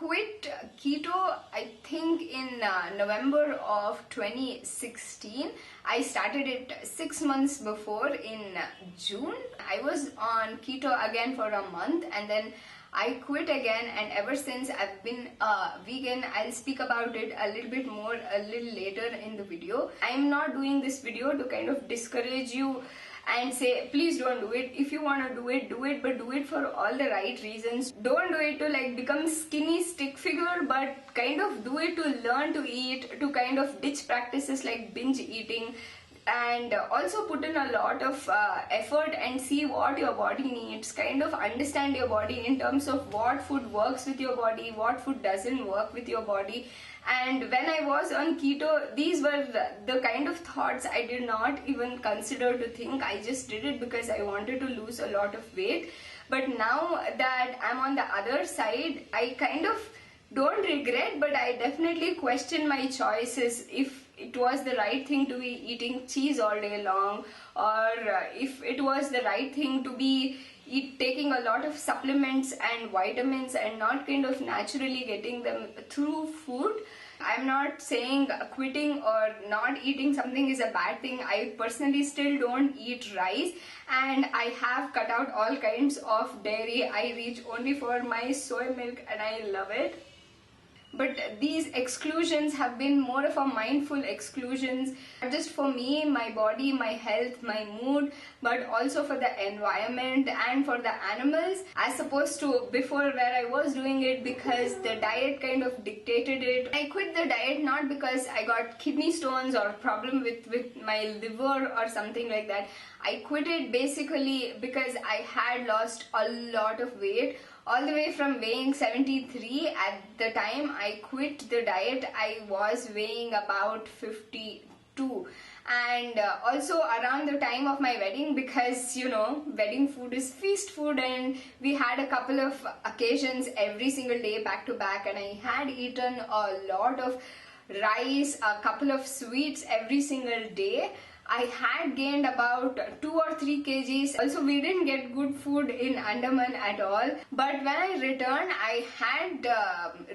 quit keto, I think in November of 2016. I started it 6 months before in June. I was on keto again for a month and then I quit again, and ever since I've been vegan. I'll speak about it a little bit more a little later in the video. I'm not doing this video to kind of discourage you and say please don't do it. If you want to do it, but do it for all the right reasons. Don't do it to like become skinny stick figure, but kind of do it to learn to eat, to kind of ditch practices like binge eating, and also put in a lot of effort and see what your body needs, kind of understand your body in terms of what food works with your body, what food doesn't work with your body. And when I was on keto, these were the kind of thoughts I did not even consider to think. I just did it because I wanted to lose a lot of weight. But now that I'm on the other side, I kind of don't regret, but I definitely question my choices. If it was the right thing to be eating cheese all day long, or if it was the right thing to be taking a lot of supplements and vitamins and not kind of naturally getting them through food. I'm not saying quitting or not eating something is a bad thing. I personally still don't eat rice, and I have cut out all kinds of dairy. I reach only for my soy milk and I love it. But these exclusions have been more of a mindful exclusions, not just for me, my body, my health, my mood, but also for the environment and for the animals, as opposed to before where I was doing it because the diet kind of dictated it. I quit the diet not because I got kidney stones or problem with my liver or something like that. I quit it basically because I had lost a lot of weight, all the way from weighing 73 at the time I quit the diet. I was weighing about 52, and also around the time of my wedding, because you know wedding food is feast food, and we had a couple of occasions every single day back to back, and I had eaten a lot of rice, a couple of sweets every single day. I had gained about 2 or 3 kgs. Also, we didn't get good food in Andaman at all. But when I returned, I had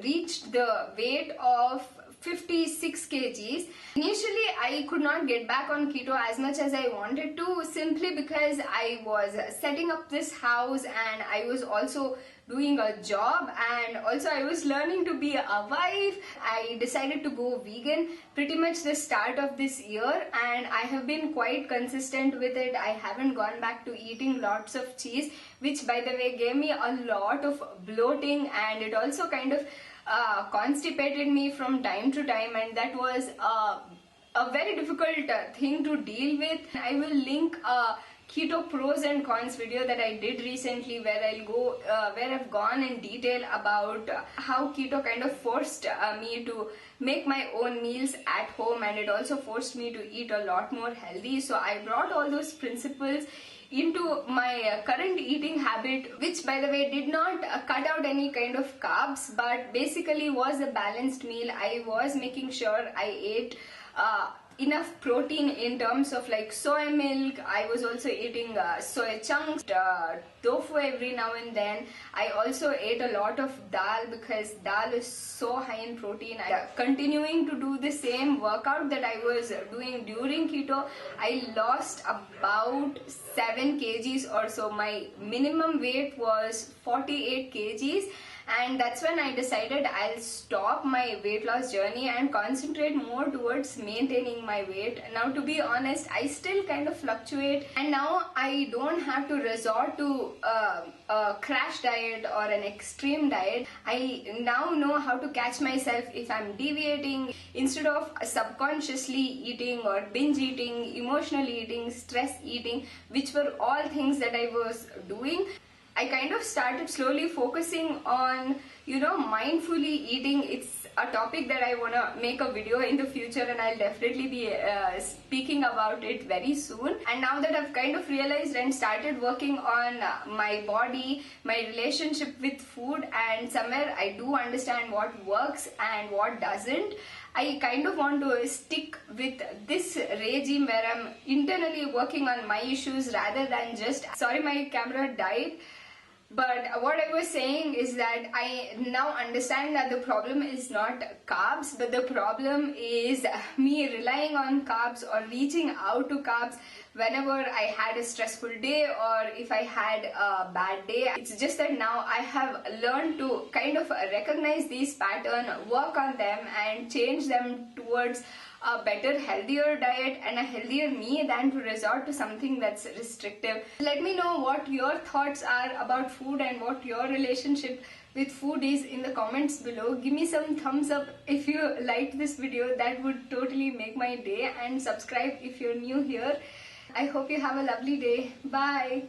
reached the weight of 56 kgs. Initially, I could not get back on keto as much as I wanted to, simply because I was setting up this house and I was also doing a job, and also I was learning to be a wife. I decided to go vegan pretty much the start of this year, and I have been quite consistent with it. I haven't gone back to eating lots of cheese, which by the way gave me a lot of bloating, and it also kind of constipated me from time to time, and that was a very difficult thing to deal with. I will link a keto pros and cons video that I did recently, where I've gone in detail about how keto kind of forced me to make my own meals at home, and it also forced me to eat a lot more healthy. So I brought all those principles into my current eating habit, which by the way did not cut out any kind of carbs, but basically was a balanced meal. I was making sure I ate enough protein in terms of like soy milk. I was also eating soy chunks, tofu every now and then. I also ate a lot of dal because dal is so high in protein. Continuing to do the same workout that I was doing during keto, I lost about 7 kgs or so. My minimum weight was 48 kgs. And that's when I decided I'll stop my weight loss journey and concentrate more towards maintaining my weight. Now, to be honest, I still kind of fluctuate, and now I don't have to resort to a crash diet or an extreme diet. I now know how to catch myself if I'm deviating. Instead of subconsciously eating or binge eating, emotional eating, stress eating, which were all things that I was doing, I kind of started slowly focusing on, mindfully eating. It's a topic that I want to make a video in the future, and I'll definitely be speaking about it very soon. And now that I've kind of realized and started working on my body, my relationship with food, and somewhere I do understand what works and what doesn't, I kind of want to stick with this regime where I'm internally working on my issues rather than just, sorry my camera died. But what I was saying is that I now understand that the problem is not carbs, but the problem is me relying on carbs or reaching out to carbs whenever I had a stressful day or if I had a bad day. It's just that now I have learned to kind of recognize these patterns, work on them and change them towards a better, healthier diet and a healthier me than to resort to something that's restrictive. Let me know what your thoughts are about food and what your relationship with food is in the comments below. Give me some thumbs up if you liked this video. That would totally make my day, and subscribe if you're new here. I hope you have a lovely day. Bye.